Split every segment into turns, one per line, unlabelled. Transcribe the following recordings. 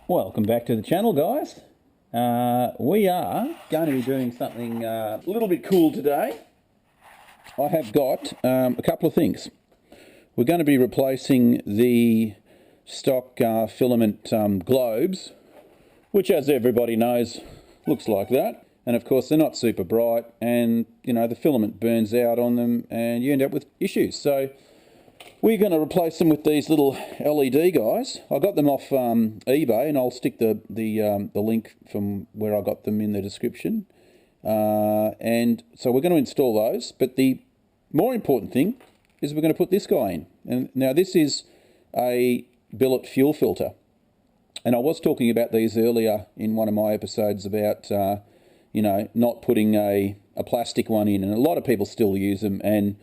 Welcome back to the channel, guys. We are going to be doing something a little bit cool today. I have got a couple of things. We're going to be replacing the stock filament globes, which, as everybody knows, looks like that. And of course they're not super bright, and you know, the filament burns out on them and you end up with issues. So we're going to replace them with these little LED guys. I got them off eBay, and I'll stick the link from where I got them in the description. And so we're going to install those. But the more important thing is we're going to put this guy in. And now this is a billet fuel filter. And I was talking about these earlier in one of my episodes about you know, not putting a plastic one in, and a lot of people still use them. And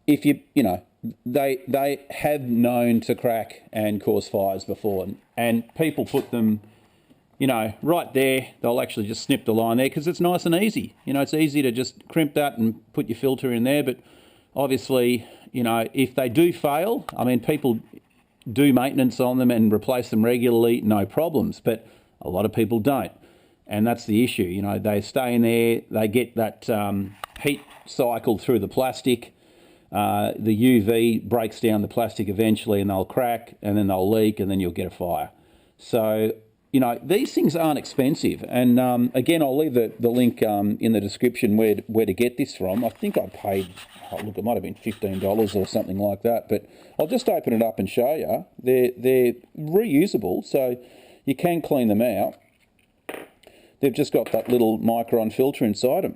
if you know, they have known to crack and cause fires before, and people put them, you know, right there. They'll actually just snip the line there because it's nice and easy. You know, it's easy to just crimp that and put your filter in there. But obviously, you know, if they do fail, I mean, people do maintenance on them and replace them regularly, no problems. But a lot of people don't, and that's the issue. You know, they stay in there, they get that heat cycle through the plastic. The UV breaks down the plastic eventually, and they'll crack, and then they'll leak, and then you'll get a fire. So, you know, these things aren't expensive. And again, I'll leave the link in the description where to get this from. I think I paid, oh, look, it might have been $15 or something like that. But I'll just open it up and show you. They're reusable, so you can clean them out. They've just got that little micron filter inside them.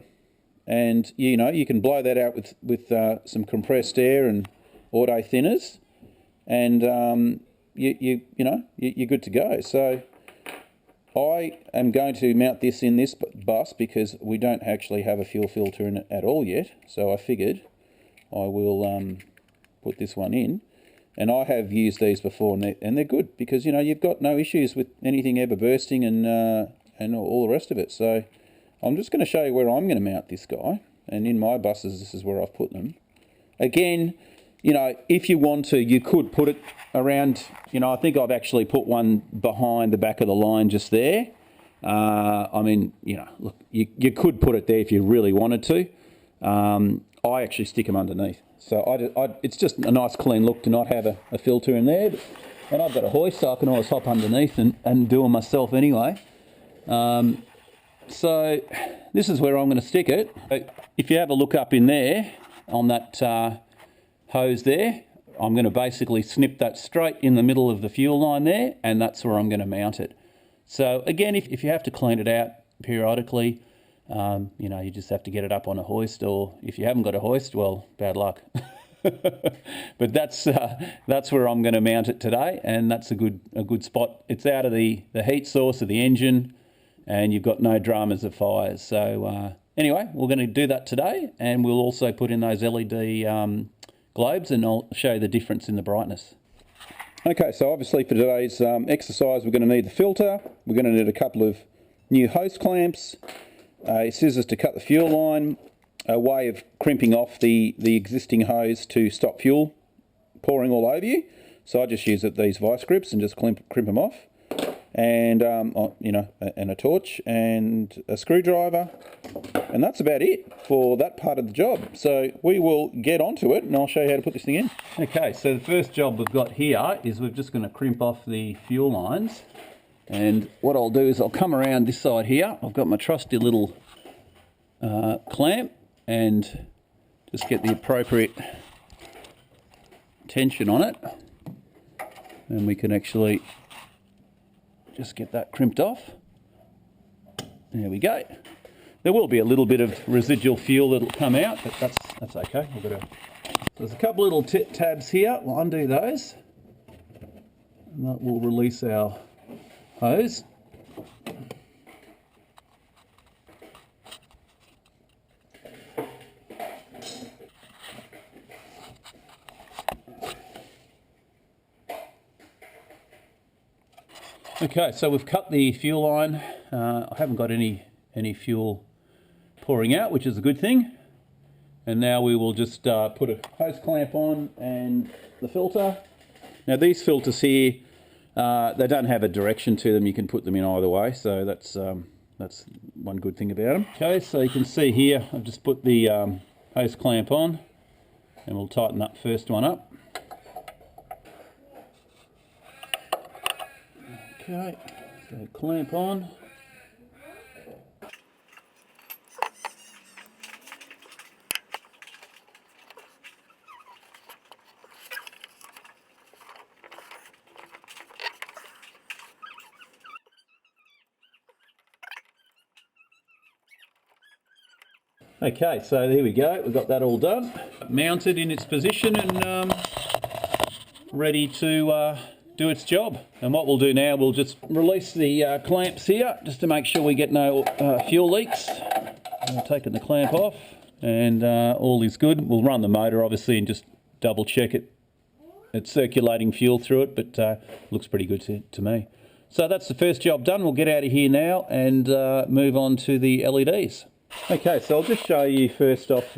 And, you know, you can blow that out with some compressed air and auto thinners, and you know, you're good to go. So I am going to mount this in this bus because we don't actually have a fuel filter in it at all yet. So I figured I will put this one in. And I have used these before, and they're good because, you know, you've got no issues with anything ever bursting and all the rest of it. So I'm just going to show you where I'm going to mount this guy, and in my buses this is where I've put them. Again, you know, if you want to, you could put it around, you know, I think I've actually put one behind the back of the line just there. I mean, you know, look, you could put it there if you really wanted to. I actually stick them underneath. So it's just a nice clean look to not have a filter in there. And I've got a hoist, so I can always hop underneath and do them myself anyway. So this is where I'm going to stick it. If you have a look up in there on that hose there, I'm going to basically snip that straight in the middle of the fuel line there, and that's where I'm going to mount it. So again, if you have to clean it out periodically, you know, you just have to get it up on a hoist, or if you haven't got a hoist, well, bad luck. But that's where I'm going to mount it today, and that's a good spot. It's out of the heat source of the engine, and you've got no dramas of fires. So anyway, we're going to do that today, and we'll also put in those LED globes, and I'll show you the difference in the brightness. Okay, so obviously for today's exercise, we're going to need the filter, we're going to need a couple of new hose clamps, scissors to cut the fuel line, a way of crimping off the existing hose to stop fuel pouring all over you. So I just use these vice grips and just crimp them off. And you know, and a torch and a screwdriver, and that's about it for that part of the job. So we will get onto it, and I'll show you how to put this thing in. Okay, so the first job we've got here is we're just going to crimp off the fuel lines. And what I'll do is I'll come around this side here. I've got my trusty little clamp, and just get the appropriate tension on it, and we can actually just get that crimped off. There we go. There will be a little bit of residual fuel that'll come out, but that's okay. So there's a couple little tabs here. We'll undo those, and that will release our hose. Okay, so we've cut the fuel line. I haven't got any fuel pouring out, which is a good thing. And now we will just put a hose clamp on and the filter. Now these filters here, They don't have a direction to them. You can put them in either way, so that's one good thing about them. Okay, so you can see here I've just put the hose clamp on, and we'll tighten that first one up. Okay, so clamp on. Okay, so there we go, we've got that all done. Mounted in its position and ready to do its job. And what we'll do now, we'll just release the clamps here, just to make sure we get no fuel leaks. I've taken the clamp off, and all is good. We'll run the motor, obviously, and just double check it. It's circulating fuel through it, but looks pretty good to me. So that's the first job done. We'll get out of here now and move on to the LEDs. Okay, so I'll just show you first off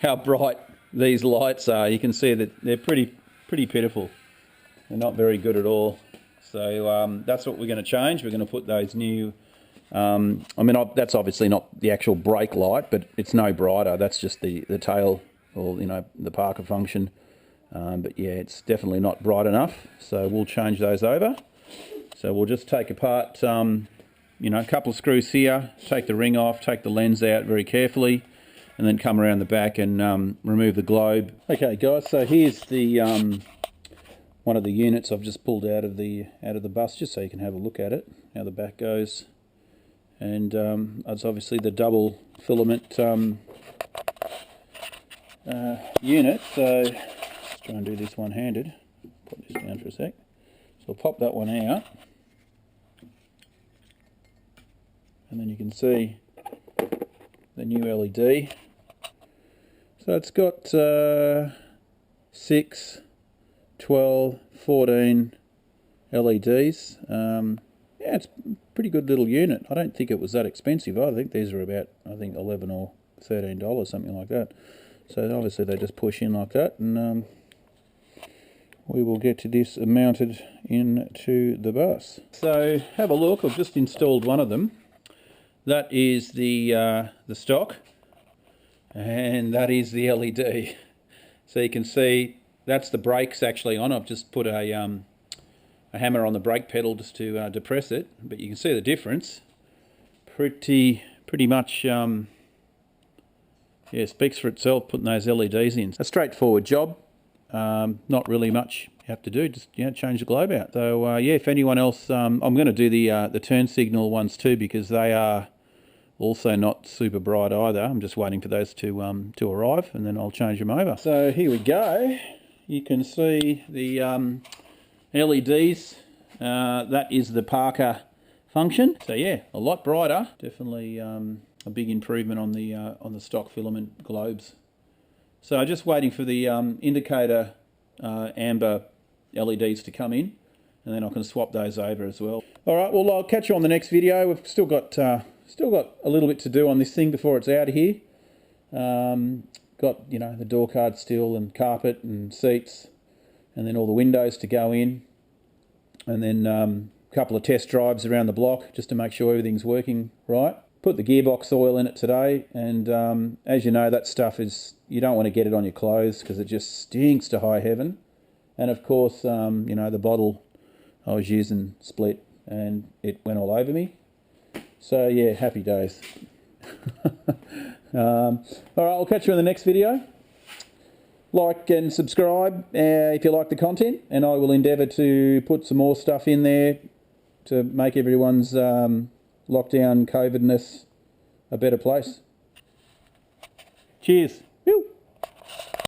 how bright these lights are. You can see that they're pretty pitiful. They're not very good at all. So that's what we're going to change. We're going to put those new, that's obviously not the actual brake light, but it's no brighter. That's just the tail, or the Parker function. But yeah, it's definitely not bright enough. So we'll change those over. So we'll just take apart a couple of screws here, take the ring off, take the lens out very carefully, and then come around the back and remove the globe. Okay guys, so here's the one of the units I've just pulled out of the bus, just so you can have a look at it, how the back goes. And it's obviously the double filament unit, so let's try and do this one-handed. Put this down for a sec. So I'll pop that one out. And then you can see the new LED. So it's got 6, 12, 14 LEDs. Yeah, it's a pretty good little unit. I don't think it was that expensive. I think these are about, $11 or $13, something like that. So obviously they just push in like that, and we will get to this mounted into the bus. So have a look. I've just installed one of them. That is the stock, and that is the LED. So you can see that's the brakes actually on. I've just put a hammer on the brake pedal just to depress it, but you can see the difference. Pretty much, yeah, speaks for itself, putting those LEDs in. A straightforward job. Not really much you have to do, just change the globe out. So yeah, if anyone else, I'm going to do the turn signal ones too, because they are also not super bright either. I'm just waiting for those to arrive, and then I'll change them over. So here we go. You can see the LEDs. That is the Parker function. So yeah, a lot brighter. Definitely a big improvement on the stock filament globes. So just waiting for the indicator amber LEDs to come in, and then I can swap those over as well. All right, well, I'll catch you on the next video. We've still got a little bit to do on this thing before it's out of here. Got the door card still, and carpet and seats, and then all the windows to go in, and then a couple of test drives around the block just to make sure everything's working right. Put the gearbox oil in it today, and as you know, that stuff is, you don't want to get it on your clothes because it just stinks to high heaven. And of course, the bottle I was using split and it went all over me. So yeah, happy days. All right, I'll catch you in the next video. Like and subscribe if you like the content, and I will endeavour to put some more stuff in there to make everyone's lockdown COVID-ness a better place. Cheers.